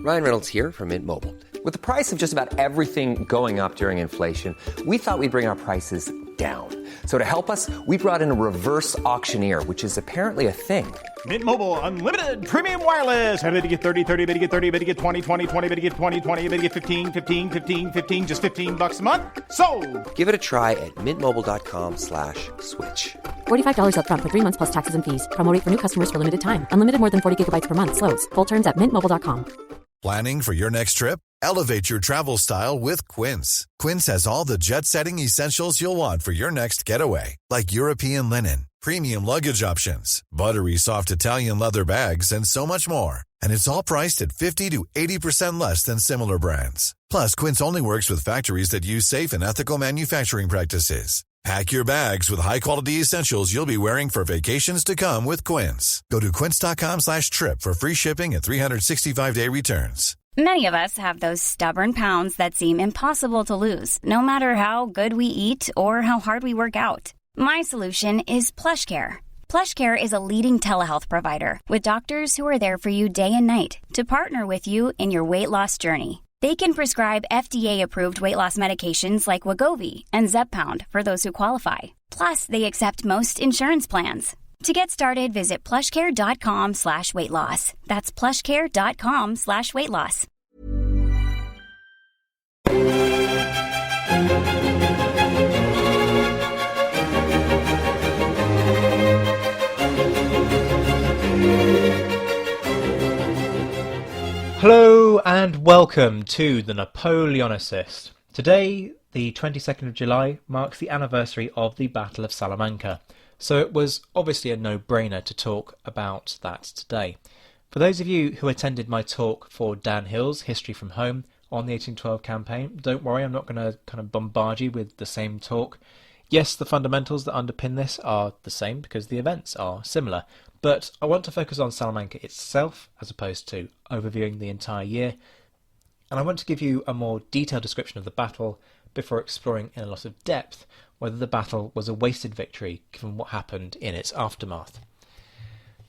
Ryan Reynolds here from Mint Mobile. With the price of just about everything going up during inflation, we thought we'd bring our prices down. So to help us, we brought in a reverse auctioneer, which is apparently a thing. Mint Mobile Unlimited Premium Wireless. How to get 30, 30, bit to get 30, bit to get 20, 20, 20, bit to get 20, 20, bit to get 15, 15, 15, 15, just $15 a month? Sold! Give it a try at mintmobile.com/switch. $45 up front for 3 months plus taxes and fees. Promo rate for new customers for limited time. Unlimited more than 40 gigabytes per month. Slows full terms at mintmobile.com. Planning for your next trip? Elevate your travel style with Quince. Quince has all the jet-setting essentials you'll want for your next getaway, like European linen, premium luggage options, buttery soft Italian leather bags, and so much more. And it's all priced at 50 to 80% less than similar brands. Plus, Quince only works with factories that use safe and ethical manufacturing practices. Pack your bags with high-quality essentials you'll be wearing for vacations to come with Quince. Go to quince.com/trip for free shipping and 365-day returns. Many of us have those stubborn pounds that seem impossible to lose, no matter how good we eat or how hard we work out. My solution is PlushCare. PlushCare is a leading telehealth provider with doctors who are there for you day and night to partner with you in your weight loss journey. They can prescribe FDA-approved weight loss medications like Wegovy and Zepbound for those who qualify. Plus, they accept most insurance plans. To get started, visit plushcare.com/weightloss. That's plushcare.com/weightloss. Hello and welcome to the Napoleonicist. Today, the 22nd of July, marks the anniversary of the Battle of Salamanca, so it was obviously a no-brainer to talk about that today. For those of you who attended my talk for Dan Hill's History from Home on the 1812 campaign, don't worry, I'm not going to kind of bombard you with the same talk. Yes, the fundamentals that underpin this are the same because the events are similar, but I want to focus on Salamanca itself as opposed to overviewing the entire year, and I want to give you a more detailed description of the battle before exploring in a lot of depth whether the battle was a wasted victory given what happened in its aftermath.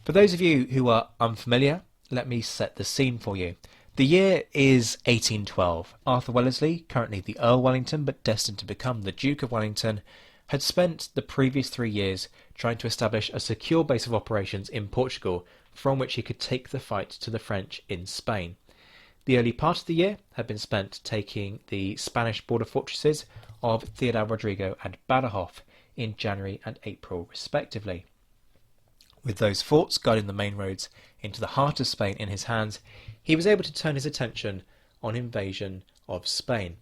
For those of you who are unfamiliar, let me set the scene for you. The year is 1812. Arthur Wellesley, currently the Earl Wellington but destined to become the Duke of Wellington, had spent the previous 3 years trying to establish a secure base of operations in Portugal from which he could take the fight to the French in Spain. The early part of the year had been spent taking the Spanish border fortresses of Ciudad Rodrigo and Badajoz in January and April respectively. With those forts guarding the main roads into the heart of Spain in his hands, he was able to turn his attention on invasion of Spain.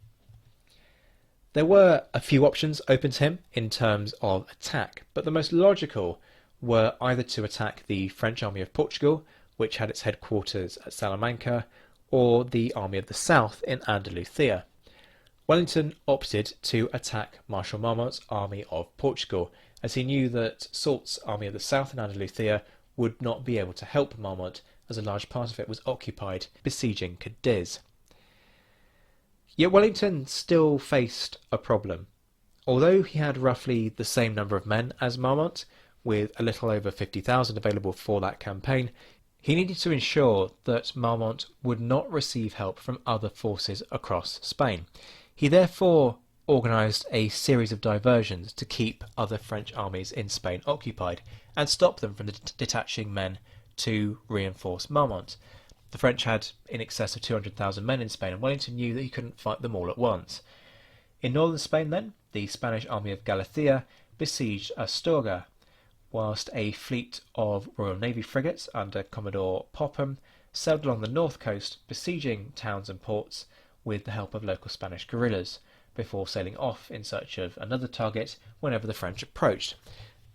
There were a few options open to him in terms of attack, but the most logical were either to attack the French army of Portugal, which had its headquarters at Salamanca, or the army of the south in Andalusia. Wellington opted to attack Marshal Marmot's army of Portugal, as he knew that Soult's army of the south in Andalusia would not be able to help Marmot, as a large part of it was occupied besieging Cadiz. Yet Wellington still faced a problem. Although he had roughly the same number of men as Marmot, with a little over 50,000 available for that campaign, he needed to ensure that Marmot would not receive help from other forces across Spain. He therefore organised a series of diversions to keep other French armies in Spain occupied and stop them from detaching men to reinforce Marmot. The French had in excess of 200,000 men in Spain, and Wellington knew that he couldn't fight them all at once. In northern Spain then, the Spanish army of Galicia besieged Astorga, whilst a fleet of Royal Navy frigates under Commodore Popham sailed along the north coast, besieging towns and ports with the help of local Spanish guerrillas, before sailing off in search of another target whenever the French approached.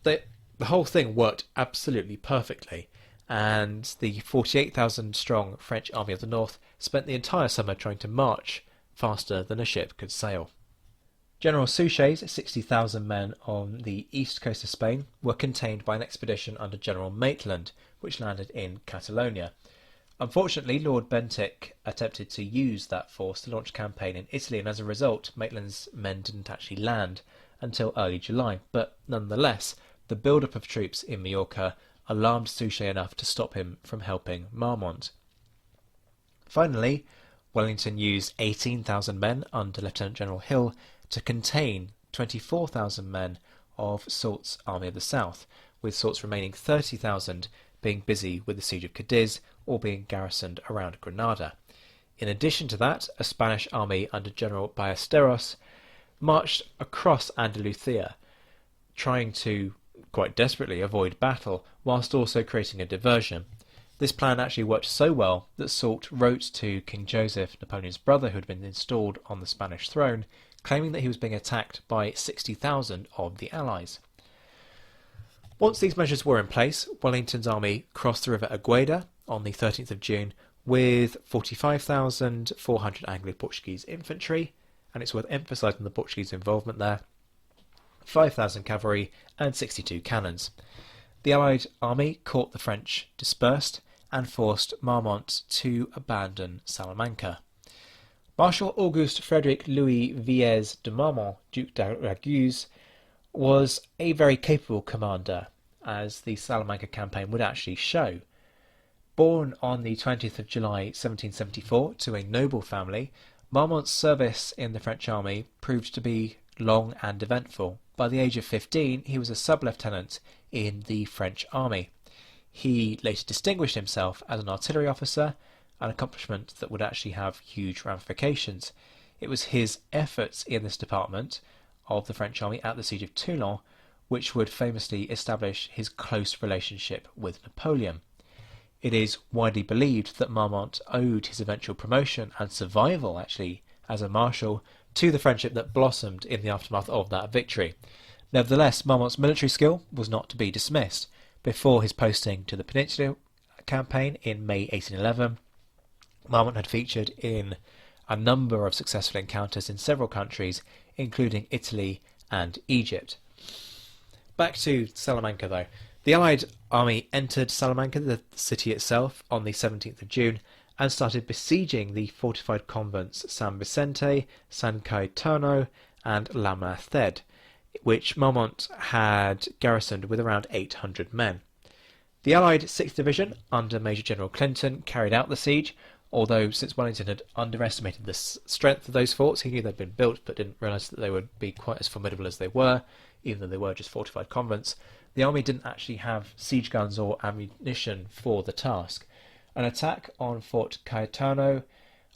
The whole thing worked absolutely perfectly, and the 48,000 strong French army of the north spent the entire summer trying to march faster than a ship could sail. General Suchet's 60,000 men on the east coast of Spain were contained by an expedition under General Maitland, which landed in Catalonia. Unfortunately, Lord Bentinck attempted to use that force to launch a campaign in Italy, and as a result, Maitland's men didn't actually land until early July. But nonetheless, the build-up of troops in Majorca alarmed Suchet enough to stop him from helping Marmont. Finally, Wellington used 18,000 men under Lieutenant General Hill to contain 24,000 men of Soult's Army of the South, with Soult's remaining 30,000 being busy with the siege of Cadiz or being garrisoned around Granada. In addition to that, a Spanish army under General Ballesteros marched across Andalusia, trying to, quite desperately, avoid battle, whilst also creating a diversion. This plan actually worked so well that Soult wrote to King Joseph, Napoleon's brother, who had been installed on the Spanish throne, claiming that he was being attacked by 60,000 of the Allies. Once these measures were in place, Wellington's army crossed the river Agueda on the 13th of June with 45,400 Anglo-Portuguese infantry, and it's worth emphasising the Portuguese involvement there, 5,000 cavalry and 62 cannons. The Allied army caught the French dispersed and forced Marmont to abandon Salamanca. Marshal Auguste Frederick Louis Villers de Marmont, Duc d'Agues, was a very capable commander, as the Salamanca campaign would actually show. Born on the 20th of July 1774 to a noble family, Marmont's service in the French army proved to be long and eventful. By the age of 15, he was a sub-lieutenant in the French army. He later distinguished himself as an artillery officer, an accomplishment that would actually have huge ramifications. It was his efforts in this department of the French army at the siege of Toulon which would famously establish his close relationship with Napoleon. It is widely believed that Marmont owed his eventual promotion and survival, actually, as a marshal, to the friendship that blossomed in the aftermath of that victory. Nevertheless, Marmont's military skill was not to be dismissed. Before his posting to the Peninsular campaign in May 1811, Marmont had featured in a number of successful encounters in several countries, including Italy and Egypt. Back to Salamanca, though. The Allied army entered Salamanca, the city itself, on the 17th of June and started besieging the fortified convents San Vicente, San Cayetano and La Merced, which Marmont had garrisoned with around 800 men. The Allied 6th Division, under Major General Clinton, carried out the siege, although since Wellington had underestimated the strength of those forts, he knew they'd been built but didn't realise that they would be quite as formidable as they were, even though they were just fortified convents. The army didn't actually have siege guns or ammunition for the task. An attack on Fort Cayetano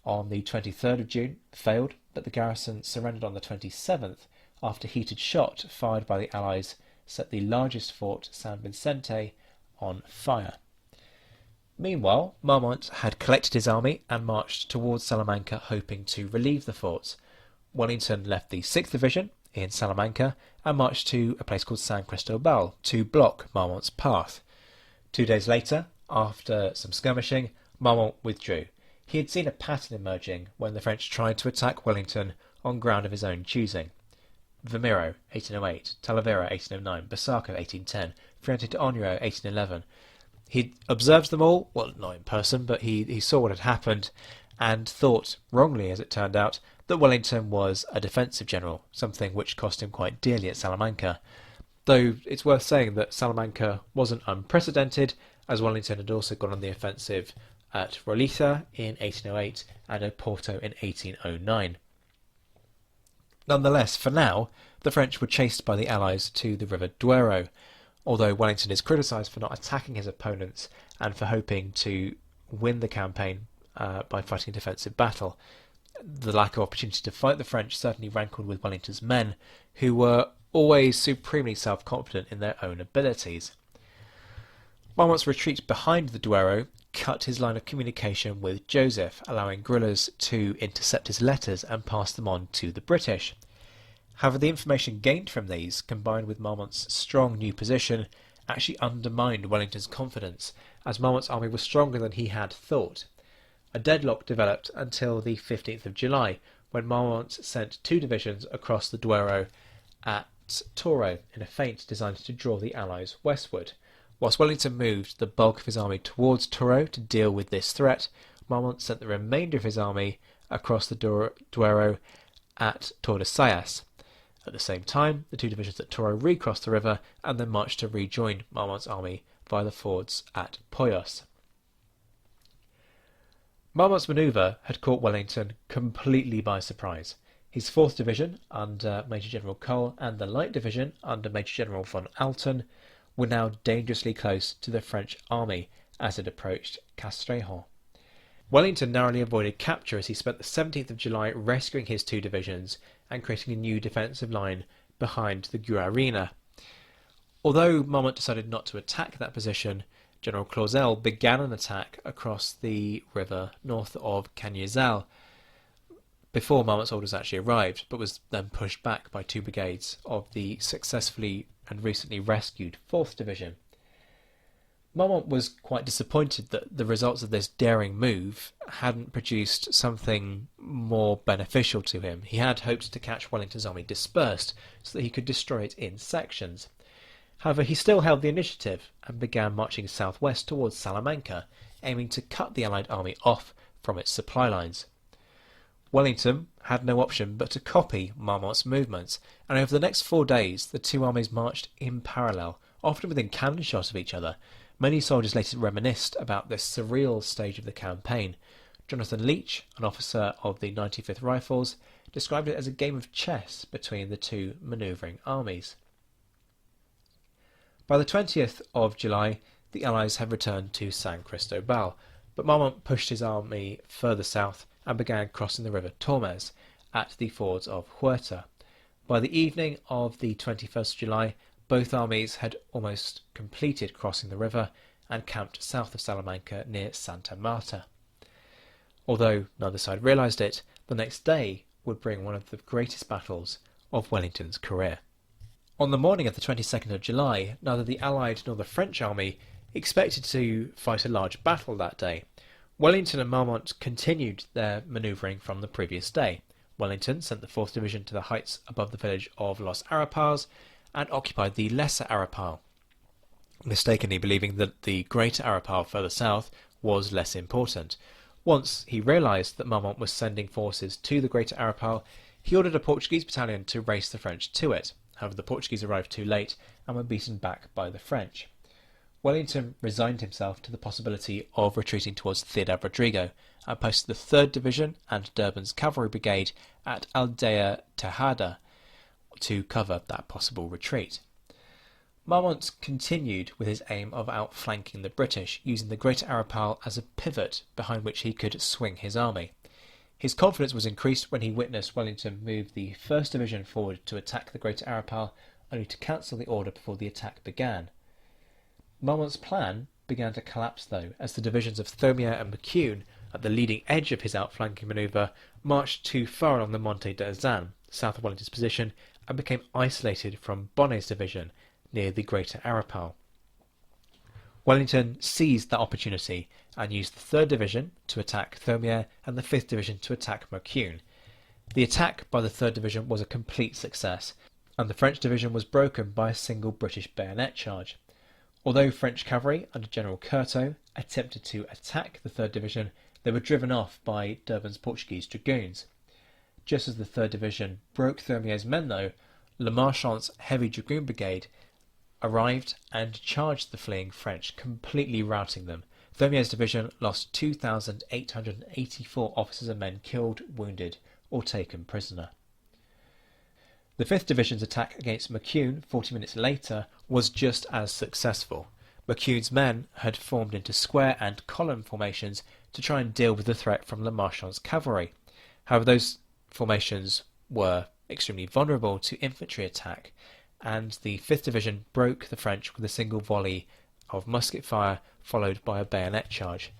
on the 23rd of June failed, but the garrison surrendered on the 27th after heated shot fired by the Allies set the largest fort, San Vicente, on fire. Meanwhile, Marmont had collected his army and marched towards Salamanca, hoping to relieve the forts. Wellington left the 6th Division in Salamanca and marched to a place called San Cristobal to block Marmont's path. 2 days later, after some skirmishing, Marmont withdrew. He had seen a pattern emerging when the French tried to attack Wellington on ground of his own choosing. Vimiro, 1808, Talavera, 1809, Bassaco, 1810, Fuente de Onero, 1811. He observed them all, well, not in person, but he saw what had happened and thought, wrongly as it turned out, that Wellington was a defensive general, something which cost him quite dearly at Salamanca. Though it's worth saying that Salamanca wasn't unprecedented, as Wellington had also gone on the offensive at Rolita in 1808 and Oporto in 1809. Nonetheless, for now, the French were chased by the Allies to the River Duero, although Wellington is criticised for not attacking his opponents and for hoping to win the campaign by fighting a defensive battle. The lack of opportunity to fight the French certainly rankled with Wellington's men, who were always supremely self-confident in their own abilities. Marmont's retreat behind the Duero cut his line of communication with Joseph, allowing guerrillas to intercept his letters and pass them on to the British. However, the information gained from these, combined with Marmont's strong new position, actually undermined Wellington's confidence, as Marmont's army was stronger than he had thought. A deadlock developed until the 15th of July, when Marmont sent 2 divisions across the Duero at Toro in a feint designed to draw the Allies westward. Whilst Wellington moved the bulk of his army towards Toro to deal with this threat, Marmont sent the remainder of his army across the Duero at Tordesillas. At the same time, the 2 divisions at Toro recrossed the river and then marched to rejoin Marmont's army via the fords at Poyos. Marmont's manoeuvre had caught Wellington completely by surprise. His 4th Division under Major General Cole and the Light Division under Major General von Alten were now dangerously close to the French army as it approached Castrejon. Wellington narrowly avoided capture as he spent the 17th of July rescuing his 2 divisions and creating a new defensive line behind the Guarina. Although Marmont decided not to attack that position, General Clausel began an attack across the river north of Cagnezel before Marmont's orders actually arrived, but was then pushed back by 2 brigades of the successfully and recently rescued 4th Division. Marmont was quite disappointed that the results of this daring move hadn't produced something more beneficial to him. He had hoped to catch Wellington's army dispersed so that he could destroy it in sections. However, he still held the initiative and began marching southwest towards Salamanca, aiming to cut the Allied army off from its supply lines. Wellington had no option but to copy Marmont's movements, and over the next 4 days the 2 armies marched in parallel, often within cannon shot of each other. Many soldiers later reminisced about this surreal stage of the campaign. Jonathan Leach, an officer of the 95th Rifles, described it as a game of chess between the 2 manoeuvring armies. By the 20th of July, the Allies had returned to San Cristobal, but Marmont pushed his army further south and began crossing the river Tormes at the fords of Huerta. By the evening of the 21st of July, both armies had almost completed crossing the river and camped south of Salamanca near Santa Marta. Although neither side realised it, the next day would bring one of the greatest battles of Wellington's career. On the morning of the 22nd of July, neither the Allied nor the French army expected to fight a large battle that day. Wellington and Marmont continued their manoeuvring from the previous day. Wellington sent the 4th Division to the heights above the village of Los Arapals and occupied the Lesser Arapal, mistakenly believing that the Greater Arapal further south was less important. Once he realised that Marmont was sending forces to the Greater Arapal, he ordered a Portuguese battalion to race the French to it. However, the Portuguese arrived too late and were beaten back by the French. Wellington resigned himself to the possibility of retreating towards Ciudad Rodrigo and posted the 3rd Division and Durbin's Cavalry Brigade at Aldea Tejada to cover that possible retreat. Marmont continued with his aim of outflanking the British, using the Greater Arapal as a pivot behind which he could swing his army. His confidence was increased when he witnessed Wellington move the 1st Division forward to attack the Greater Arapal, only to cancel the order before the attack began. Marmont's plan began to collapse, though, as the divisions of Thomier and McCune, at the leading edge of his outflanking manoeuvre, marched too far along the Monte d'Azan, south of Wellington's position, and became isolated from Bonnet's division near the Greater Arapal. Wellington seized that opportunity and used the 3rd Division to attack Thomier and the 5th Division to attack McCune. The attack by the 3rd Division was a complete success, and the French division was broken by a single British bayonet charge. Although French cavalry under General Curto attempted to attack the 3rd Division, they were driven off by Durbin's Portuguese dragoons. Just as the 3rd Division broke Thomier's men, though, Le Marchand's Heavy Dragoon Brigade arrived and charged the fleeing French, completely routing them. Thomier's division lost 2,884 officers and men killed, wounded, or taken prisoner. The 5th Division's attack against McCune 40 minutes later was just as successful. McCune's men had formed into square and column formations to try and deal with the threat from Le Marchand's cavalry. However, those formations were extremely vulnerable to infantry attack, and the 5th Division broke the French with a single volley of musket fire followed by a bayonet charge.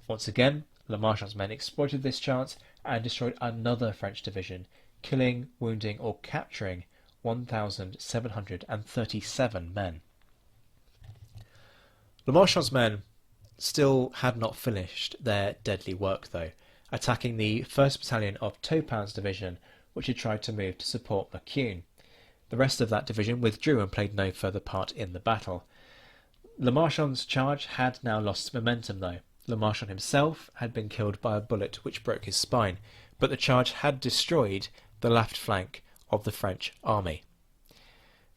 Once again, Le Marchand's men exploited this chance and destroyed another French division, killing, wounding or capturing 1,737 men. Le Marchand's men still had not finished their deadly work, though, attacking the 1st Battalion of Topin's division, which had tried to move to support McCune. The rest of that division withdrew and played no further part in the battle. Le Marchand's charge had now lost momentum, though. Le Marchand himself had been killed by a bullet which broke his spine, but the charge had destroyed the left flank of the French army.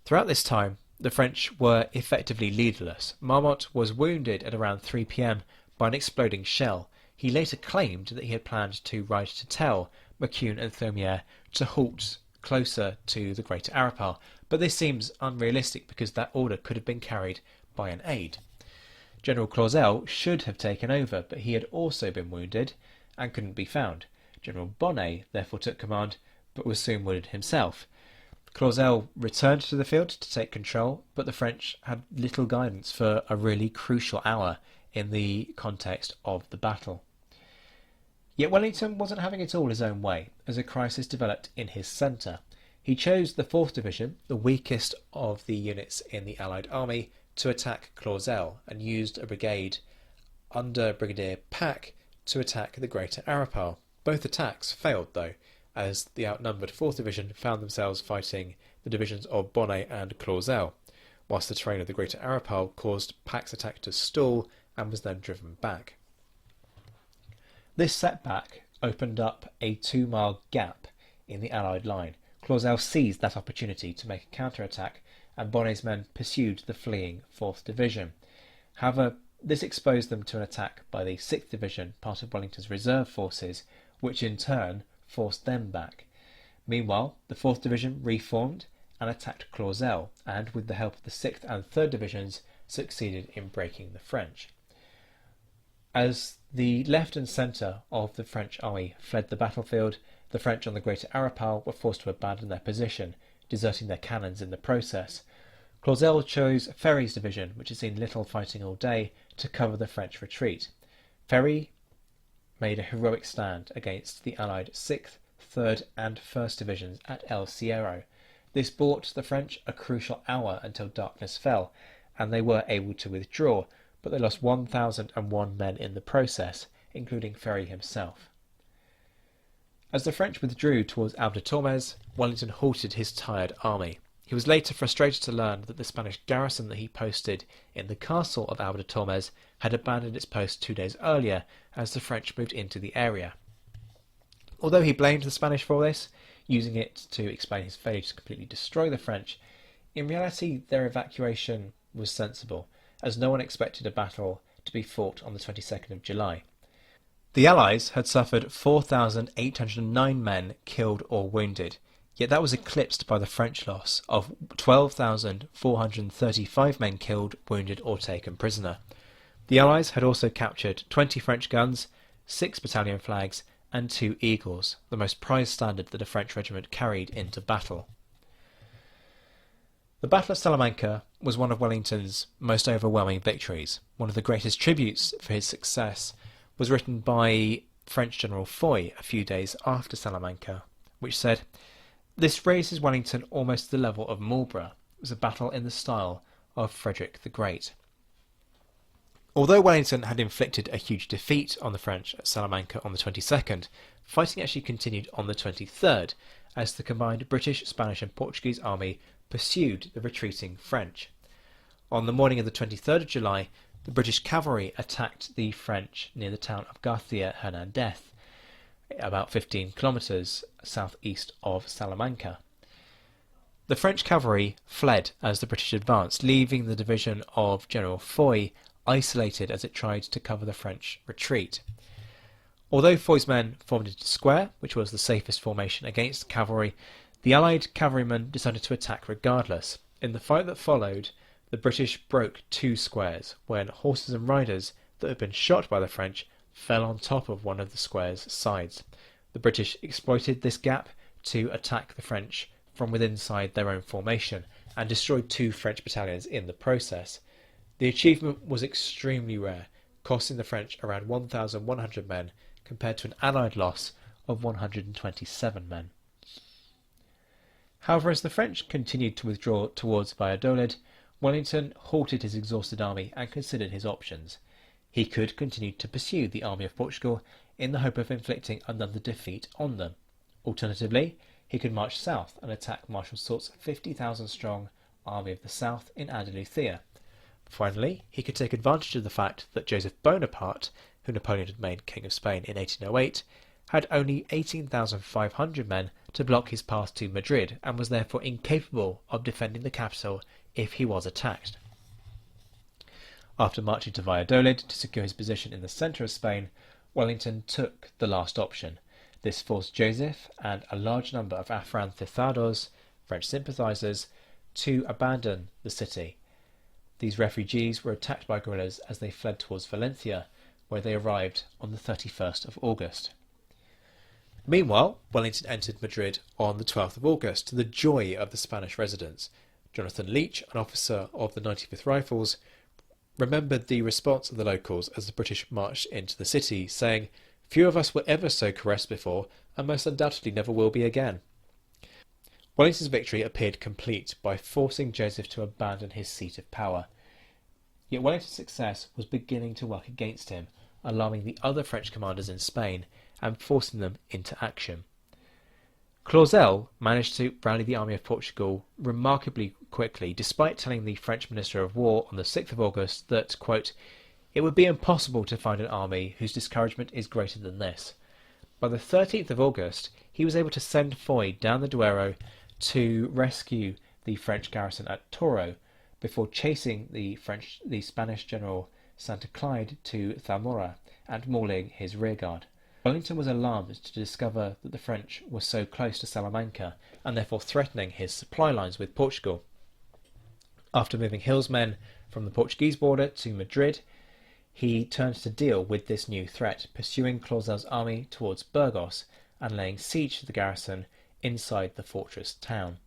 Throughout this time, the French were effectively leaderless. Marmont was wounded at around 3 p.m. by an exploding shell. He later claimed that he had planned to write to tell McCune and Thomier to halt closer to the Greater Arapal, but this seems unrealistic because that order could have been carried by an aide. General Clausel should have taken over, but he had also been wounded and couldn't be found. General Bonnet therefore took command, but was soon wounded himself. Clausel returned to the field to take control, but the French had little guidance for a really crucial hour in the context of the battle. Yet Wellington wasn't having it all his own way, as a crisis developed in his centre. He chose the 4th Division, the weakest of the units in the Allied army, to attack Clausel, and used a brigade under Brigadier Pack to attack the Greater Arapal. Both attacks failed, though, as the outnumbered 4th Division found themselves fighting the divisions of Bonnet and Clausel, whilst the terrain of the Greater Arapal caused Pack's attack to stall and was then driven back. This setback opened up a 2-mile gap in the Allied line. Clausel seized that opportunity to make a counter-attack, and Bonnet's men pursued the fleeing 4th Division. However, this exposed them to an attack by the 6th Division, part of Wellington's reserve forces, which in turn forced them back. Meanwhile, the 4th Division reformed and attacked Clausel, and with the help of the 6th and 3rd Divisions, succeeded in breaking the French. As the left and centre of the French army fled the battlefield, the French on the Greater Arapal were forced to abandon their position, deserting their cannons in the process. Clausel chose Ferry's division, which had seen little fighting all day, to cover the French retreat. Ferry made a heroic stand against the Allied 6th, 3rd and 1st Divisions at El Sierro. This bought the French a crucial hour until darkness fell, and they were able to withdraw, but they lost 1,001 men in the process, including Ferry himself. As the French withdrew towards Alba Tormes, Wellington halted his tired army. He was later frustrated to learn that the Spanish garrison that he posted in the castle of Alba Tormes had abandoned its post 2 days earlier as the French moved into the area. Although he blamed the Spanish for this, using it to explain his failure to completely destroy the French, in reality their evacuation was sensible, as no one expected a battle to be fought on the 22nd of July. The Allies had suffered 4,809 men killed or wounded, yet that was eclipsed by the French loss of 12,435 men killed, wounded or taken prisoner. The Allies had also captured 20 French guns, 6 battalion flags and 2 eagles, the most prized standard that a French regiment carried into battle. The Battle of Salamanca was one of Wellington's most overwhelming victories. One of the greatest tributes for his success was written by French General Foy a few days after Salamanca, which said, "This raises Wellington almost to the level of Marlborough. It was a battle in the style of Frederick the Great." Although Wellington had inflicted a huge defeat on the French at Salamanca on the 22nd, fighting actually continued on the 23rd, as the combined British, Spanish and Portuguese army pursued the retreating French. On the morning of the 23rd of July, the British cavalry attacked the French near the town of Garcia Hernandez, about 15 kilometres southeast of Salamanca. The French cavalry fled as the British advanced, leaving the division of General Foy isolated as it tried to cover the French retreat. Although Foy's men formed into square, which was the safest formation against cavalry, the Allied cavalrymen decided to attack regardless. In the fight that followed, the British broke 2 squares, when horses and riders that had been shot by the French fell on top of one of the square's sides. The British exploited this gap to attack the French from within inside their own formation, and destroyed 2 French battalions in the process. The achievement was extremely rare, costing the French around 1,100 men, compared to an Allied loss of 127 men. However, as the French continued to withdraw towards Valladolid, Wellington halted his exhausted army and considered his options. He could continue to pursue the army of Portugal in the hope of inflicting another defeat on them. Alternatively, he could march south and attack Marshal Soult's 50,000-strong army of the south in Andalusia. Finally, he could take advantage of the fact that Joseph Bonaparte, who Napoleon had made King of Spain in 1808, had only 18,500 men to block his path to Madrid, and was therefore incapable of defending the capital if he was attacked. After marching to Valladolid to secure his position in the centre of Spain, Wellington took the last option. This forced Joseph and a large number of afrancesados, French sympathisers, to abandon the city. These refugees were attacked by guerrillas as they fled towards Valencia, where they arrived on the 31st of August. Meanwhile, Wellington entered Madrid on the 12th of August, to the joy of the Spanish residents. Jonathan Leach, an officer of the 95th Rifles, remembered the response of the locals as the British marched into the city, saying, "Few of us were ever so caressed before, and most undoubtedly never will be again." Wellington's victory appeared complete by forcing Joseph to abandon his seat of power. Yet Wellington's success was beginning to work against him, alarming the other French commanders in Spain and forcing them into action. Clausel managed to rally the army of Portugal remarkably quickly, despite telling the French Minister of War on the 6th of August that, quote, "It would be impossible to find an army whose discouragement is greater than this." By the 13th of August, he was able to send Foy down the Duero to rescue the French garrison at Toro, before chasing the Spanish general Santa Clyde to Zamora and mauling his rearguard. Wellington was alarmed to discover that the French were so close to Salamanca, and therefore threatening his supply lines with Portugal. After moving Hill's men from the Portuguese border to Madrid, he turned to deal with this new threat, pursuing Clausel's army towards Burgos and laying siege to the garrison inside the fortress town.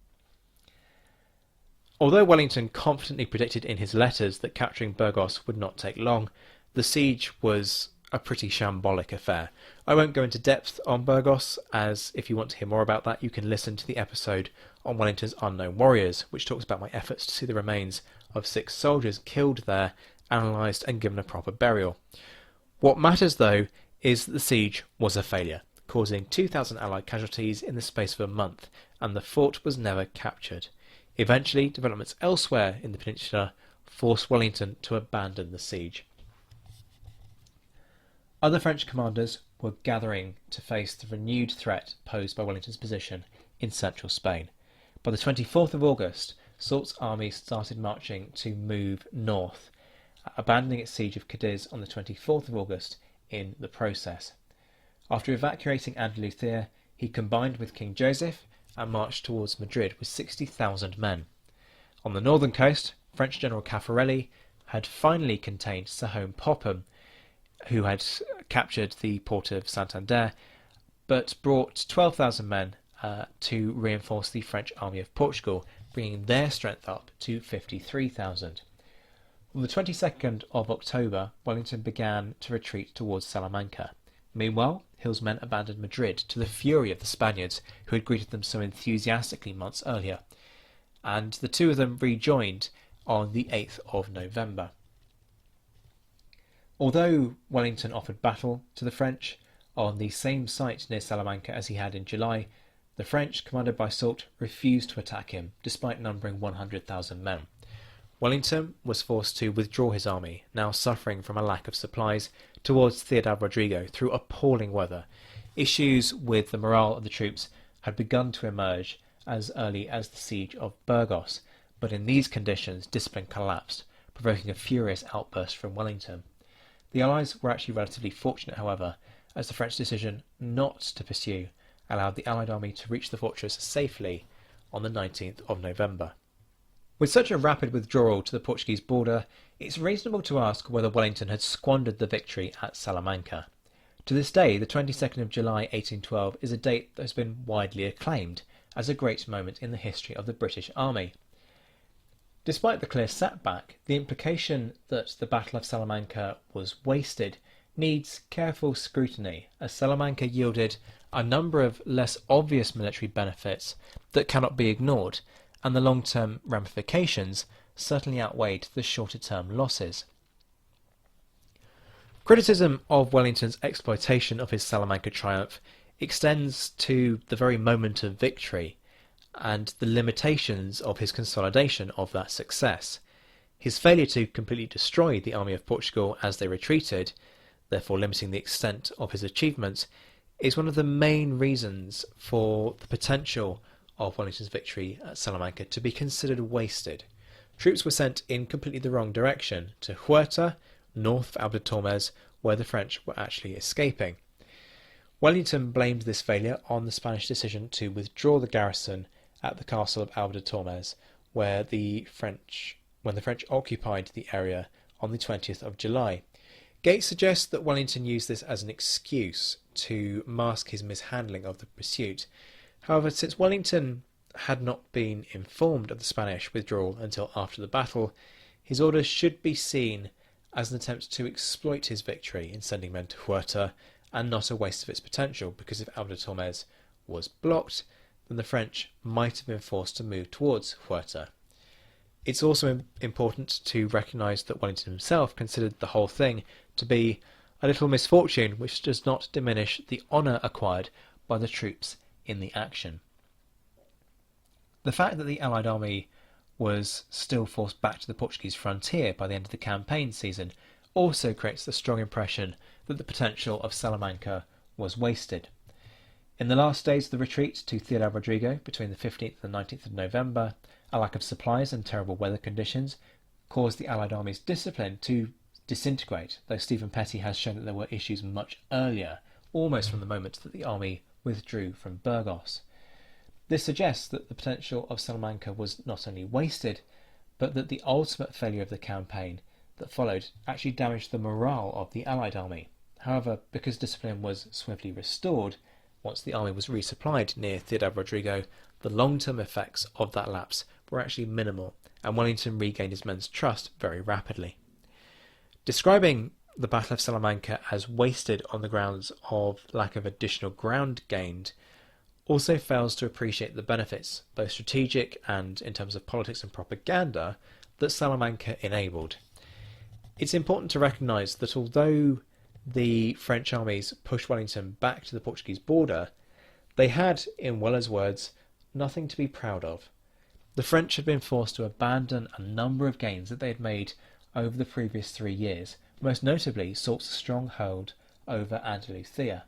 Although Wellington confidently predicted in his letters that capturing Burgos would not take long, the siege was a pretty shambolic affair. I won't go into depth on Burgos, as if you want to hear more about that, you can listen to the episode on Wellington's Unknown Warriors, which talks about my efforts to see the remains of 6 soldiers killed there, analysed and given a proper burial. What matters, though, is that the siege was a failure, causing 2,000 Allied casualties in the space of a month, and the fort was never captured. Eventually, developments elsewhere in the peninsula forced Wellington to abandon the siege. Other French commanders were gathering to face the renewed threat posed by Wellington's position in central Spain. By the 24th of August, Soult's army started marching to move north, abandoning its siege of Cadiz on the 24th of August in the process. After evacuating Andalusia, he combined with King Joseph and marched towards Madrid with 60,000 men. On the northern coast, French General Caffarelli had finally contained Sahome Popham, who had captured the port of Santander, but brought 12,000 men to reinforce the French army of Portugal, bringing their strength up to 53,000. On the 22nd of October, Wellington began to retreat towards Salamanca. Meanwhile, Hill's men abandoned Madrid to the fury of the Spaniards, who had greeted them so enthusiastically months earlier, and the two of them rejoined on the 8th of November. Although Wellington offered battle to the French on the same site near Salamanca as he had in July, the French, commanded by Soult, refused to attack him, despite numbering 100,000 men. Wellington was forced to withdraw his army, now suffering from a lack of supplies, towards Ciudad Rodrigo through appalling weather. Issues with the morale of the troops had begun to emerge as early as the siege of Burgos, but in these conditions discipline collapsed, provoking a furious outburst from Wellington. The Allies were actually relatively fortunate, however, as the French decision not to pursue allowed the Allied army to reach the fortress safely on the 19th of November. With such a rapid withdrawal to the Portuguese border, it's reasonable to ask whether Wellington had squandered the victory at Salamanca. To this day, the 22nd of July 1812 is a date that has been widely acclaimed as a great moment in the history of the British Army. Despite the clear setback, the implication that the Battle of Salamanca was wasted needs careful scrutiny, as Salamanca yielded a number of less obvious military benefits that cannot be ignored, and the long-term ramifications certainly outweighed the shorter-term losses. Criticism of Wellington's exploitation of his Salamanca triumph extends to the very moment of victory, and the limitations of his consolidation of that success. His failure to completely destroy the army of Portugal as they retreated, therefore limiting the extent of his achievements, is one of the main reasons for the potential of Wellington's victory at Salamanca to be considered wasted. Troops were sent in completely the wrong direction, to Huerta north of Alba Tormes, where the French were actually escaping. Wellington blamed this failure on the Spanish decision to withdraw the garrison at the castle of Alba Tormes, when the French occupied the area on the 20th of July. Gates suggests that Wellington used this as an excuse to mask his mishandling of the pursuit. However, since Wellington had not been informed of the Spanish withdrawal until after the battle, his orders should be seen as an attempt to exploit his victory in sending men to Huerta, and not a waste of its potential, because if Alba Tormes was blocked, then the French might have been forced to move towards Huerta. It's also important to recognise that Wellington himself considered the whole thing to be a little misfortune, which does not diminish the honour acquired by the troops in the action. The fact that the Allied army was still forced back to the Portuguese frontier by the end of the campaign season also creates the strong impression that the potential of Salamanca was wasted. In the last days of the retreat to Ciudad Rodrigo, between the 15th and 19th of November, a lack of supplies and terrible weather conditions caused the Allied army's discipline to disintegrate, though Stephen Petty has shown that there were issues much earlier, almost from the moment that the army withdrew from Burgos. This suggests that the potential of Salamanca was not only wasted, but that the ultimate failure of the campaign that followed actually damaged the morale of the Allied army. However, because discipline was swiftly restored, once the army was resupplied near Ciudad Rodrigo, the long-term effects of that lapse were actually minimal, and Wellington regained his men's trust very rapidly. Describing the Battle of Salamanca as wasted on the grounds of lack of additional ground gained also fails to appreciate the benefits, both strategic and in terms of politics and propaganda, that Salamanca enabled. It's important to recognise that although the French armies pushed Wellington back to the Portuguese border, they had, in Weller's words, nothing to be proud of. The French had been forced to abandon a number of gains that they had made over the previous 3 years, most notably Soult's stronghold over Andalusia.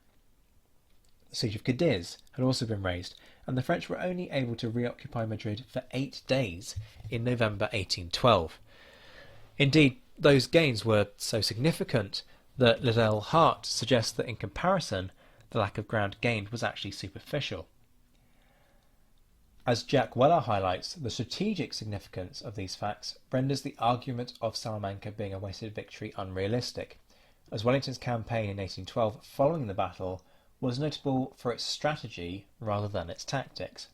The siege of Cadiz had also been raised, and the French were only able to reoccupy Madrid for 8 days in November 1812. Indeed, those gains were so significant that Liddell Hart suggests that in comparison, the lack of ground gained was actually superficial. As Jack Weller highlights, the strategic significance of these facts renders the argument of Salamanca being a wasted victory unrealistic, as Wellington's campaign in 1812 following the battle was notable for its strategy rather than its tactics.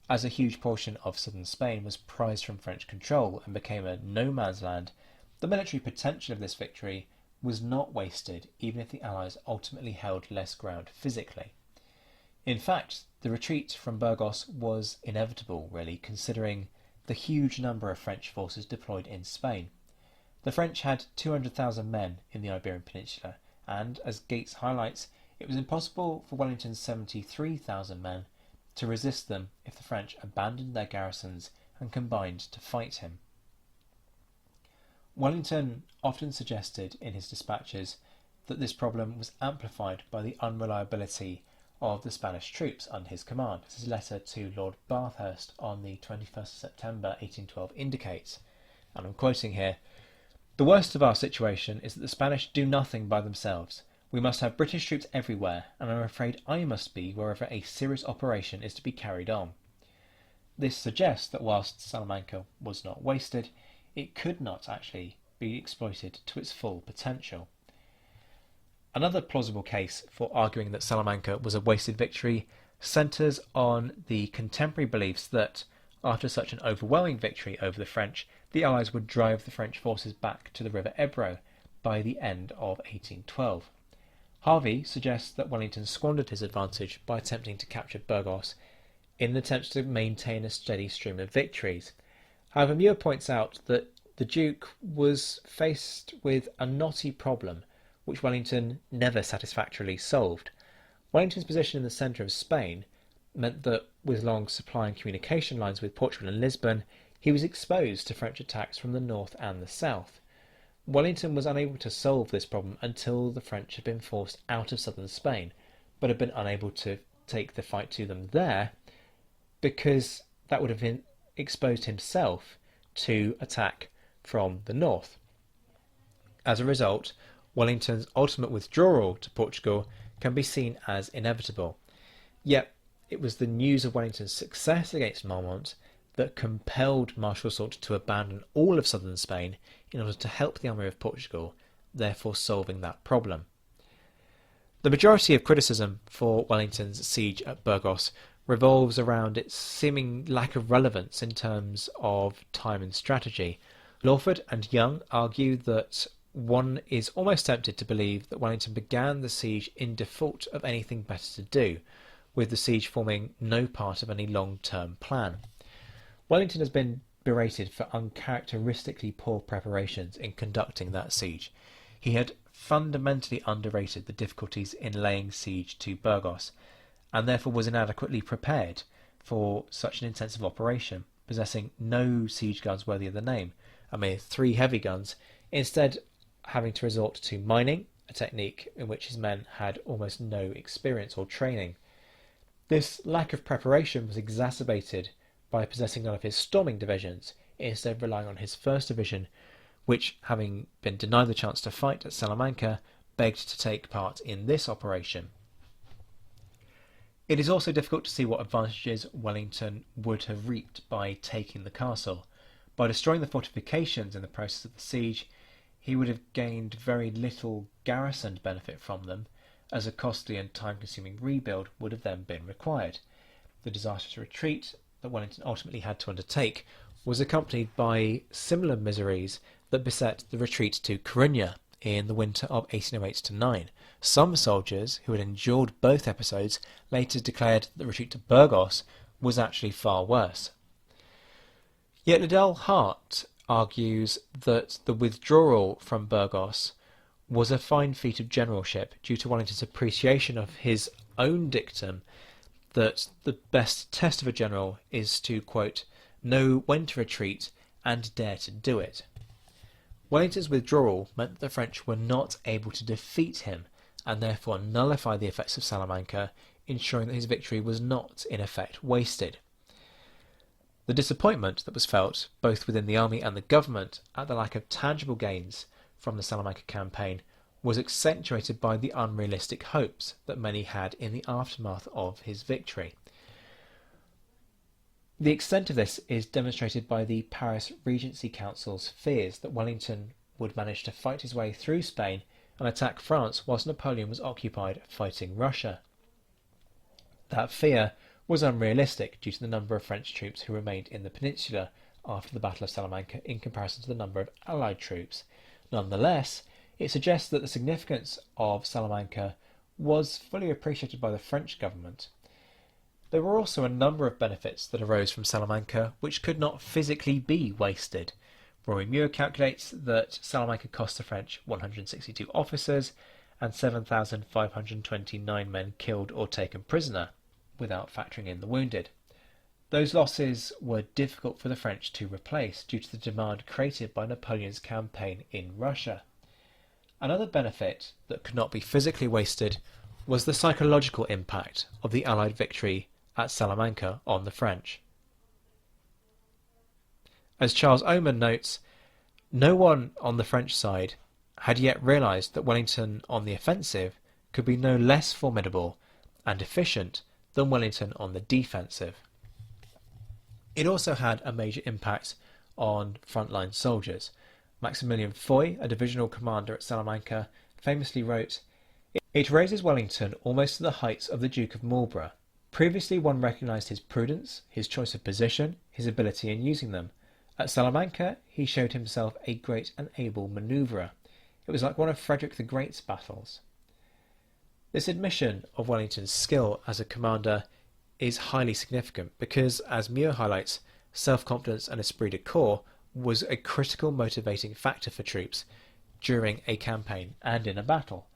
As a huge portion of southern Spain was prized from French control and became a no-man's land, the military potential of this victory was not wasted, even if the Allies ultimately held less ground physically. In fact, the retreat from Burgos was inevitable, really, considering the huge number of French forces deployed in Spain. The French had 200,000 men in the Iberian Peninsula, and, as Gates highlights, it was impossible for Wellington's 73,000 men to resist them if the French abandoned their garrisons and combined to fight him. Wellington often suggested in his dispatches that this problem was amplified by the unreliability of the Spanish troops under his command, as his letter to Lord Bathurst on the 21st of September 1812 indicates, and I'm quoting here, "The worst of our situation is that the Spanish do nothing by themselves. We must have British troops everywhere, and I'm afraid I must be wherever a serious operation is to be carried on." This suggests that whilst Salamanca was not wasted, it could not actually be exploited to its full potential. Another plausible case for arguing that Salamanca was a wasted victory centres on the contemporary beliefs that, after such an overwhelming victory over the French, the Allies would drive the French forces back to the River Ebro by the end of 1812. Harvey suggests that Wellington squandered his advantage by attempting to capture Burgos in an attempt to maintain a steady stream of victories. However, Muir points out that the Duke was faced with a knotty problem which Wellington never satisfactorily solved. Wellington's position in the centre of Spain meant that, with long supply and communication lines with Portugal and Lisbon, he was exposed to French attacks from the north and the south. Wellington was unable to solve this problem until the French had been forced out of southern Spain, but had been unable to take the fight to them there because that would have been exposed himself to attack from the north. As a result, Wellington's ultimate withdrawal to Portugal can be seen as inevitable. Yet, it was the news of Wellington's success against Marmont that compelled Marshal Soult to abandon all of southern Spain in order to help the army of Portugal, therefore solving that problem. The majority of criticism for Wellington's siege at Burgos revolves around its seeming lack of relevance in terms of time and strategy. Lawford and Young argue that one is almost tempted to believe that Wellington began the siege in default of anything better to do, with the siege forming no part of any long-term plan. Wellington has been berated for uncharacteristically poor preparations in conducting that siege. He had fundamentally underrated the difficulties in laying siege to Burgos, and therefore was inadequately prepared for such an intensive operation, possessing no siege guns worthy of the name, a mere 3 heavy guns, instead having to resort to mining, a technique in which his men had almost no experience or training. This lack of preparation was exacerbated by possessing none of his storming divisions, instead relying on his 1st Division, which, having been denied the chance to fight at Salamanca, begged to take part in this operation. It is also difficult to see what advantages Wellington would have reaped by taking the castle. By destroying the fortifications in the process of the siege, he would have gained very little garrisoned benefit from them, as a costly and time-consuming rebuild would have then been required. The disastrous retreat that Wellington ultimately had to undertake was accompanied by similar miseries that beset the retreat to Coruña in the winter of 1808-9. Some soldiers who had endured both episodes later declared that the retreat to Burgos was actually far worse. Yet Liddell Hart argues that the withdrawal from Burgos was a fine feat of generalship due to Wellington's appreciation of his own dictum that the best test of a general is to, quote, know when to retreat and dare to do it. Wellington's withdrawal meant that the French were not able to defeat him and therefore nullify the effects of Salamanca, ensuring that his victory was not, in effect, wasted. The disappointment that was felt, both within the army and the government, at the lack of tangible gains from the Salamanca campaign was accentuated by the unrealistic hopes that many had in the aftermath of his victory. The extent of this is demonstrated by the Paris Regency Council's fears that Wellington would manage to fight his way through Spain and attack France whilst Napoleon was occupied fighting Russia. That fear was unrealistic due to the number of French troops who remained in the peninsula after the Battle of Salamanca in comparison to the number of Allied troops. Nonetheless, it suggests that the significance of Salamanca was fully appreciated by the French government. There were also a number of benefits that arose from Salamanca which could not physically be wasted. Rory Muir calculates that Salamanca cost the French 162 officers and 7,529 men killed or taken prisoner, without factoring in the wounded. Those losses were difficult for the French to replace due to the demand created by Napoleon's campaign in Russia. Another benefit that could not be physically wasted was the psychological impact of the Allied victory at Salamanca on the French. As Charles Oman notes, no one on the French side had yet realised that Wellington on the offensive could be no less formidable and efficient than Wellington on the defensive. It also had a major impact on frontline soldiers. Maximilian Foy, a divisional commander at Salamanca, famously wrote, "It raises Wellington almost to the heights of the Duke of Marlborough. Previously one recognised his prudence, his choice of position, his ability in using them. At Salamanca he showed himself a great and able manoeuvrer. It was like one of Frederick the Great's battles." This admission of Wellington's skill as a commander is highly significant because, as Muir highlights, self-confidence and esprit de corps was a critical motivating factor for troops during a campaign and in a battle.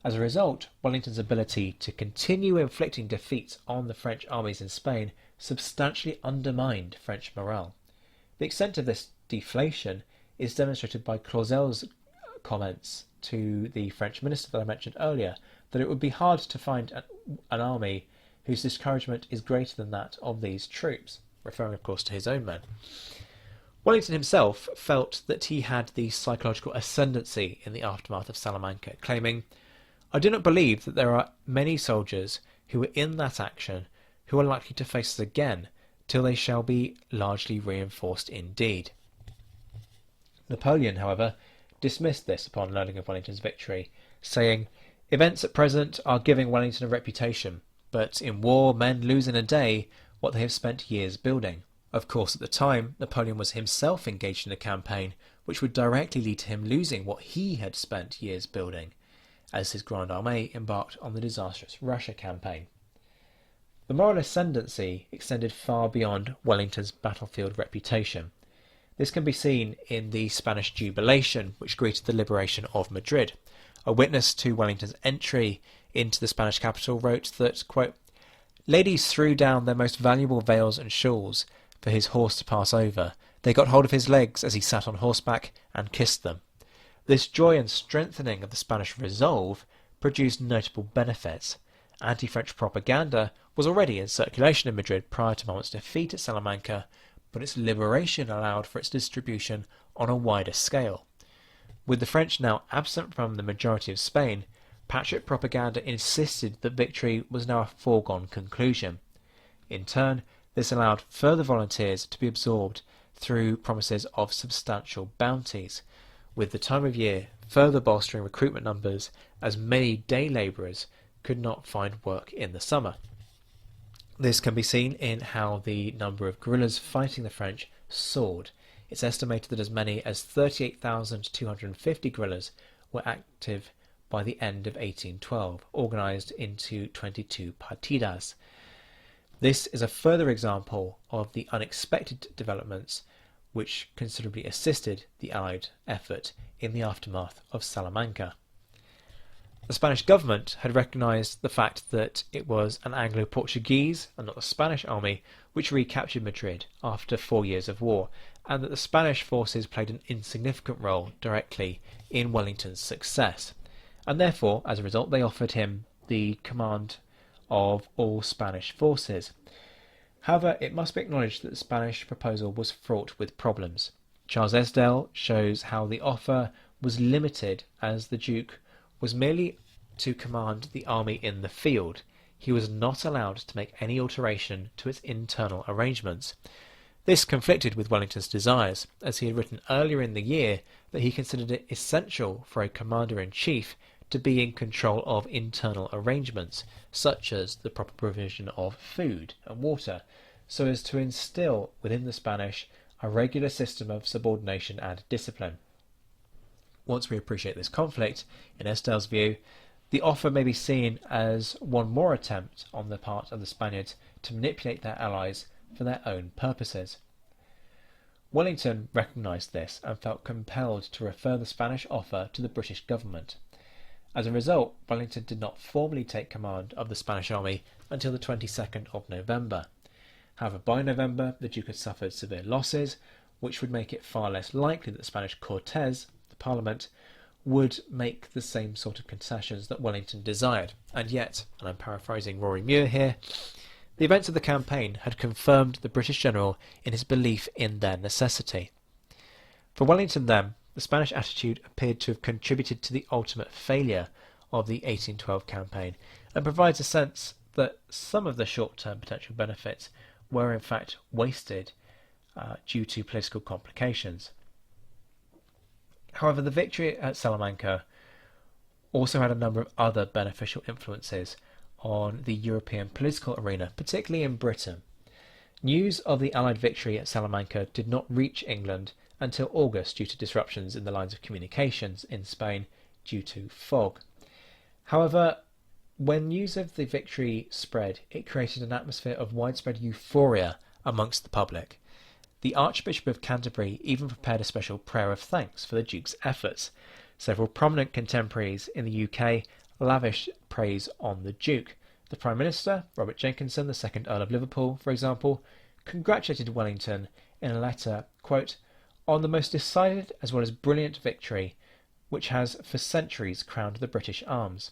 As a result, Wellington's ability to continue inflicting defeats on the French armies in Spain substantially undermined French morale. The extent of this deflation is demonstrated by Clausel's comments to the French minister that I mentioned earlier, that it would be hard to find an army whose discouragement is greater than that of these troops, referring of course to his own men. Wellington himself felt that he had the psychological ascendancy in the aftermath of Salamanca, claiming, "I do not believe that there are many soldiers who were in that action who are likely to face us again till they shall be largely reinforced indeed." Napoleon, however, dismissed this upon learning of Wellington's victory, saying, "Events at present are giving Wellington a reputation, but in war men lose in a day what they have spent years building." Of course, at the time, Napoleon was himself engaged in a campaign which would directly lead to him losing what he had spent years building, as his Grande Armée embarked on the disastrous Russia campaign. The moral ascendancy extended far beyond Wellington's battlefield reputation. This can be seen in the Spanish jubilation which greeted the liberation of Madrid. A witness to Wellington's entry into the Spanish capital wrote that, quote, "Ladies threw down their most valuable veils and shawls for his horse to pass over. They got hold of his legs as he sat on horseback and kissed them." This joy and strengthening of the Spanish resolve produced notable benefits. Anti-French propaganda was already in circulation in Madrid prior to Mont's defeat at Salamanca, but its liberation allowed for its distribution on a wider scale. With the French now absent from the majority of Spain, patriot propaganda insisted that victory was now a foregone conclusion. In turn, this allowed further volunteers to be absorbed through promises of substantial bounties, with the time of year further bolstering recruitment numbers as many day labourers could not find work in the summer. This can be seen in how the number of guerrillas fighting the French soared. It's estimated that as many as 38,250 guerrillas were active by the end of 1812, organised into 22 partidas. This is a further example of the unexpected developments which considerably assisted the Allied effort in the aftermath of Salamanca. The Spanish government had recognised the fact that it was an Anglo-Portuguese and not the Spanish army which recaptured Madrid after 4 years of war, and that the Spanish forces played an insignificant role directly in Wellington's success, and therefore, as a result, they offered him the command of all Spanish forces. However, it must be acknowledged that the Spanish proposal was fraught with problems. Charles Esdale shows how the offer was limited, as the Duke was merely to command the army in the field. He was not allowed to make any alteration to its internal arrangements. This conflicted with Wellington's desires, as he had written earlier in the year that he considered it essential for a commander-in-chief to be in control of internal arrangements, such as the proper provision of food and water, so as to instill within the Spanish a regular system of subordination and discipline. Once we appreciate this conflict, in Esdale's view, the offer may be seen as one more attempt on the part of the Spaniards to manipulate their allies for their own purposes. Wellington recognised this and felt compelled to refer the Spanish offer to the British government. As a result, Wellington did not formally take command of the Spanish army until the 22nd of November. However, by November, the Duke had suffered severe losses, which would make it far less likely that the Spanish Cortes, the Parliament, would make the same sort of concessions that Wellington desired. And yet, and I'm paraphrasing Rory Muir here, the events of the campaign had confirmed the British general in his belief in their necessity. For Wellington then, the Spanish attitude appeared to have contributed to the ultimate failure of the 1812 campaign, and provides a sense that some of the short-term potential benefits were in fact wasted due to political complications. However, the victory at Salamanca also had a number of other beneficial influences on the European political arena, particularly in Britain. News of the Allied victory at Salamanca did not reach England until August due to disruptions in the lines of communications in Spain due to fog. However, when news of the victory spread, it created an atmosphere of widespread euphoria amongst the public. The Archbishop of Canterbury even prepared a special prayer of thanks for the Duke's efforts. Several prominent contemporaries in the UK lavished praise on the Duke. The Prime Minister, Robert Jenkinson, the 2nd Earl of Liverpool, for example, congratulated Wellington in a letter, quote, on the most decided as well as brilliant victory which has for centuries crowned the British arms.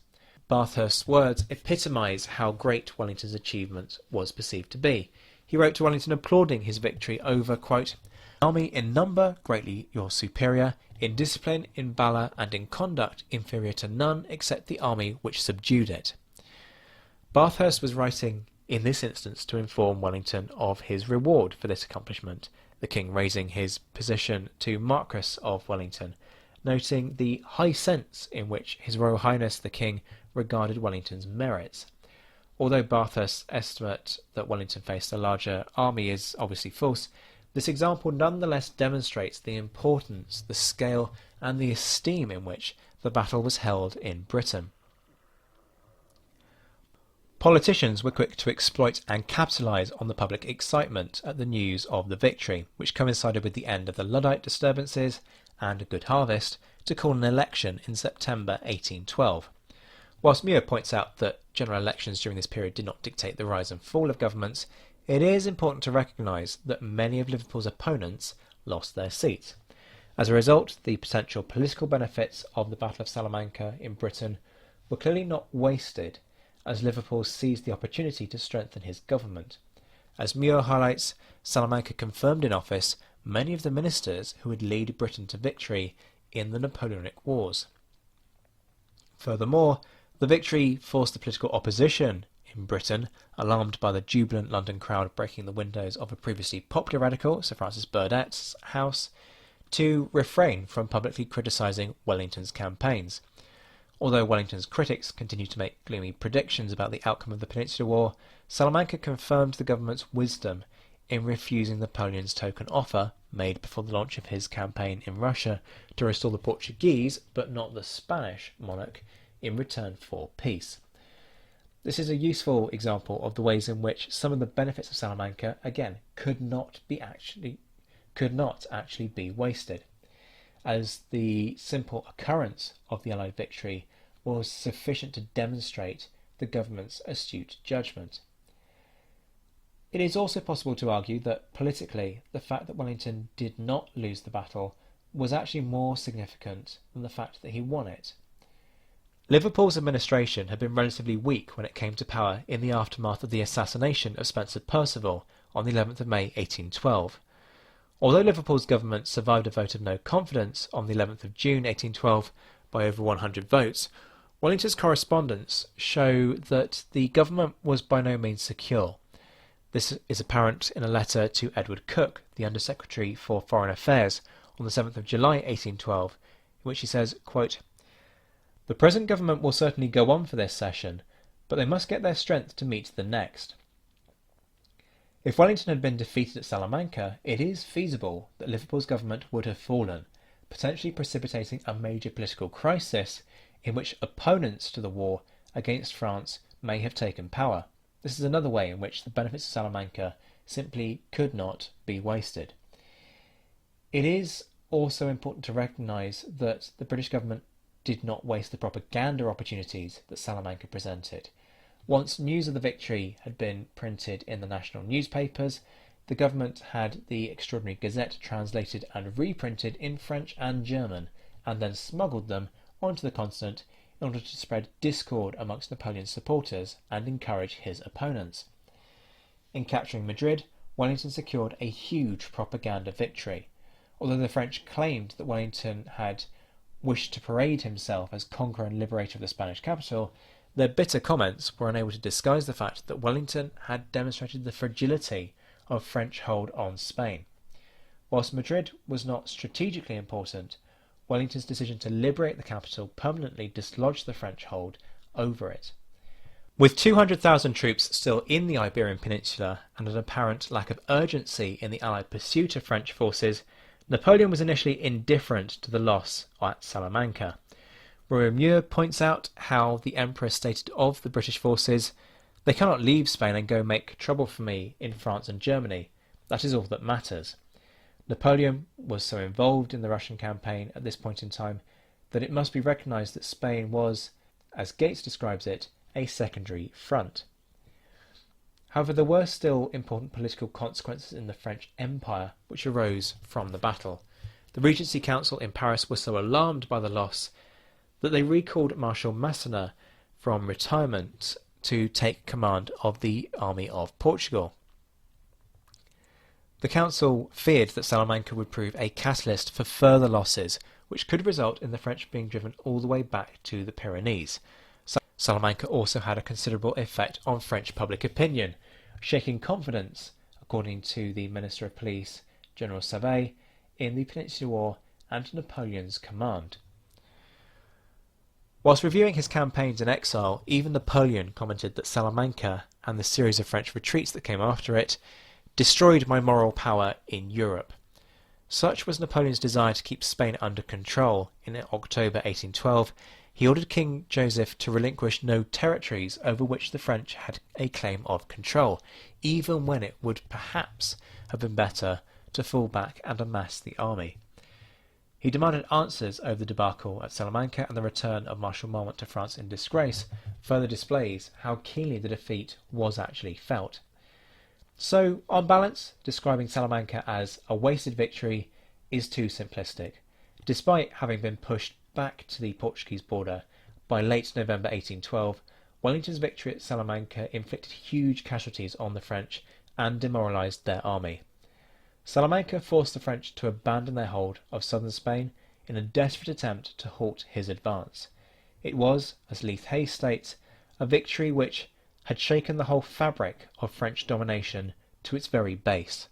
Bathurst's words epitomise how great Wellington's achievement was perceived to be. He wrote to Wellington applauding his victory over, quote, Army in number greatly your superior, in discipline, in valour, and in conduct inferior to none except the army which subdued it. Bathurst was writing in this instance to inform Wellington of his reward for this accomplishment, the king raising his position to Marquess of Wellington, noting the high sense in which His Royal Highness the King regarded Wellington's merits. Although Bathurst's estimate that Wellington faced a larger army is obviously false, this example nonetheless demonstrates the importance, the scale, and the esteem in which the battle was held in Britain. Politicians were quick to exploit and capitalise on the public excitement at the news of the victory, which coincided with the end of the Luddite disturbances and a good harvest, to call an election in September 1812. Whilst Muir points out that general elections during this period did not dictate the rise and fall of governments, it is important to recognise that many of Liverpool's opponents lost their seats. As a result, the potential political benefits of the Battle of Salamanca in Britain were clearly not wasted, as Liverpool seized the opportunity to strengthen his government. As Muir highlights, Salamanca confirmed in office many of the ministers who would lead Britain to victory in the Napoleonic Wars. Furthermore, the victory forced the political opposition in Britain, alarmed by the jubilant London crowd breaking the windows of a previously popular radical, Sir Francis Burdett's house, to refrain from publicly criticising Wellington's campaigns. Although Wellington's critics continued to make gloomy predictions about the outcome of the Peninsular War, Salamanca confirmed the government's wisdom in refusing Napoleon's token offer made before the launch of his campaign in Russia to restore the Portuguese, but not the Spanish, monarch in return for peace. This is a useful example of the ways in which some of the benefits of Salamanca, again, could not actually be wasted, as the simple occurrence of the Allied victory was sufficient to demonstrate the government's astute judgment. It is also possible to argue that politically the fact that Wellington did not lose the battle was actually more significant than the fact that he won it. Liverpool's administration had been relatively weak when it came to power in the aftermath of the assassination of Spencer Perceval on the 11th of May 1812. Although Liverpool's government survived a vote of no confidence on the 11th of June 1812 by over 100 votes, Wellington's correspondence show that the government was by no means secure. This is apparent in a letter to Edward Cook, the Under-Secretary for Foreign Affairs, on the 7th of July 1812, in which he says, quote, "The present government will certainly go on for this session, but they must get their strength to meet the next." If Wellington had been defeated at Salamanca, it is feasible that Liverpool's government would have fallen, potentially precipitating a major political crisis in which opponents to the war against France may have taken power. This is another way in which the benefits of Salamanca simply could not be wasted. It is also important to recognise that the British government did not waste the propaganda opportunities that Salamanca presented. Once news of the victory had been printed in the national newspapers, the government had the Extraordinary Gazette translated and reprinted in French and German, and then smuggled them onto the continent in order to spread discord amongst Napoleon's supporters and encourage his opponents. In capturing Madrid, Wellington secured a huge propaganda victory. Although the French claimed that Wellington had wished to parade himself as conqueror and liberator of the Spanish capital, their bitter comments were unable to disguise the fact that Wellington had demonstrated the fragility of French hold on Spain. Whilst Madrid was not strategically important, Wellington's decision to liberate the capital permanently dislodged the French hold over it. With 200,000 troops still in the Iberian Peninsula and an apparent lack of urgency in the Allied pursuit of French forces, Napoleon was initially indifferent to the loss at Salamanca. Muir points out how the Emperor stated of the British forces, "They cannot leave Spain and go make trouble for me in France and Germany. That is all that matters." Napoleon was so involved in the Russian campaign at this point in time that it must be recognised that Spain was, as Gates describes it, a secondary front. However, there were still important political consequences in the French Empire which arose from the battle. The Regency Council in Paris was so alarmed by the loss that they recalled Marshal Massena from retirement to take command of the army of Portugal. The council feared that Salamanca would prove a catalyst for further losses, which could result in the French being driven all the way back to the Pyrenees. Salamanca also had a considerable effect on French public opinion, shaking confidence, according to the Minister of Police, General Savet, in the Peninsular War and Napoleon's command. Whilst reviewing his campaigns in exile, even Napoleon commented that Salamanca and the series of French retreats that came after it destroyed my moral power in Europe. Such was Napoleon's desire to keep Spain under control. In October 1812, he ordered King Joseph to relinquish no territories over which the French had a claim of control, even when it would perhaps have been better to fall back and amass the army. He demanded answers over the debacle at Salamanca, and the return of Marshal Marmont to France in disgrace further displays how keenly the defeat was actually felt. So, on balance, describing Salamanca as a wasted victory is too simplistic. Despite having been pushed back to the Portuguese border by late November 1812, Wellington's victory at Salamanca inflicted huge casualties on the French and demoralised their army. Salamanca forced the French to abandon their hold of southern Spain in a desperate attempt to halt his advance. It was, as Leith Hayes states, a victory which had shaken the whole fabric of French domination to its very base.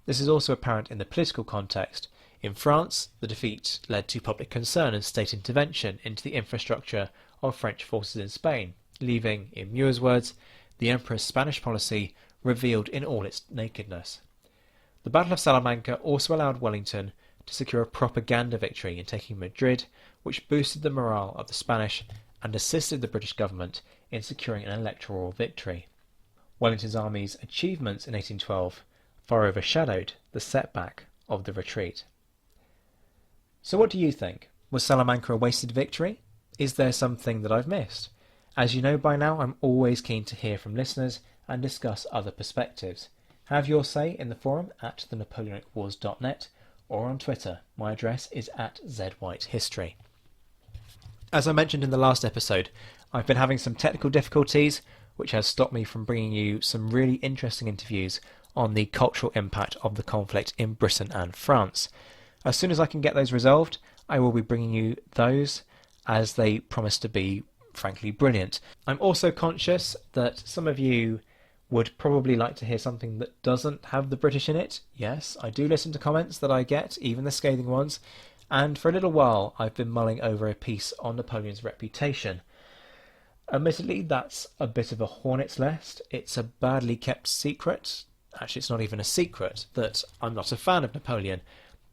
This is also apparent in the political context. In France, the defeat led to public concern and state intervention into the infrastructure of French forces in Spain, leaving, in Muir's words, the Emperor's Spanish policy revealed in all its nakedness. The Battle of Salamanca also allowed Wellington to secure a propaganda victory in taking Madrid, which boosted the morale of the Spanish and assisted the British government in securing an electoral victory. Wellington's army's achievements in 1812 far overshadowed the setback of the retreat. So what do you think? Was Salamanca a wasted victory? Is there something that I've missed? As you know by now, I'm always keen to hear from listeners and discuss other perspectives. Have your say in the forum at thenapoleonicwars.net or on Twitter. My address is at @ZWhiteHistory. As I mentioned in the last episode, I've been having some technical difficulties, which has stopped me from bringing you some really interesting interviews on the cultural impact of the conflict in Britain and France. As soon as I can get those resolved, I will be bringing you those, as they promise to be, frankly, brilliant. I'm also conscious that some of you would probably like to hear something that doesn't have the British in it. Yes, I do listen to comments that I get, even the scathing ones, and for a little while I've been mulling over a piece on Napoleon's reputation. Admittedly, that's a bit of a hornet's nest. It's a badly kept secret. Actually, it's not even a secret that I'm not a fan of Napoleon,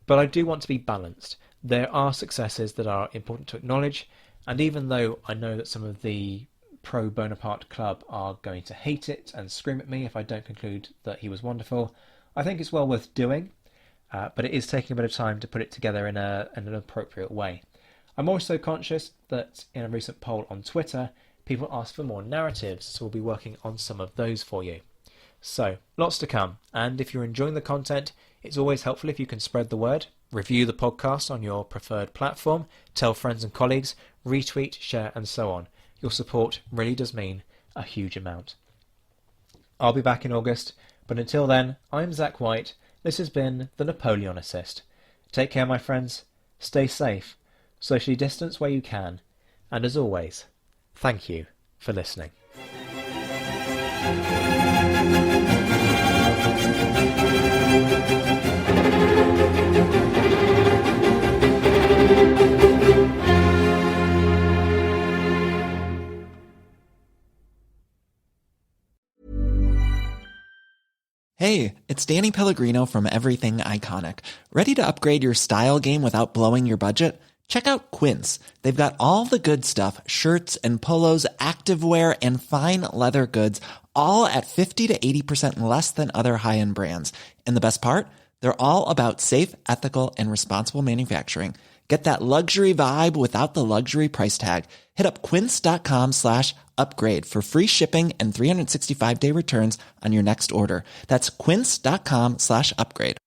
but I do want to be balanced. There are successes that are important to acknowledge, and even though I know that some of the pro-Bonaparte club are going to hate it and scream at me if I don't conclude that he was wonderful, I think it's well worth doing, but it is taking a bit of time to put it together in an appropriate way. I'm also conscious that in a recent poll on Twitter, people asked for more narratives, so we'll be working on some of those for you. So, lots to come, and if you're enjoying the content, it's always helpful if you can spread the word, review the podcast on your preferred platform, tell friends and colleagues, retweet, share, and so on. Your support really does mean a huge amount. I'll be back in August, but until then, I'm Zach White. This has been The Napoleonicist. Take care, my friends. Stay safe. Socially distance where you can. And as always, thank you for listening. Hey, it's Danny Pellegrino from Everything Iconic. Ready to upgrade your style game without blowing your budget? Check out Quince. They've got all the good stuff, shirts and polos, activewear, and fine leather goods, all at 50 to 80% less than other high-end brands. And the best part? They're all about safe, ethical, and responsible manufacturing. Get that luxury vibe without the luxury price tag. Hit up quince.com/upgrade for free shipping and 365-day returns on your next order. That's quince.com/upgrade.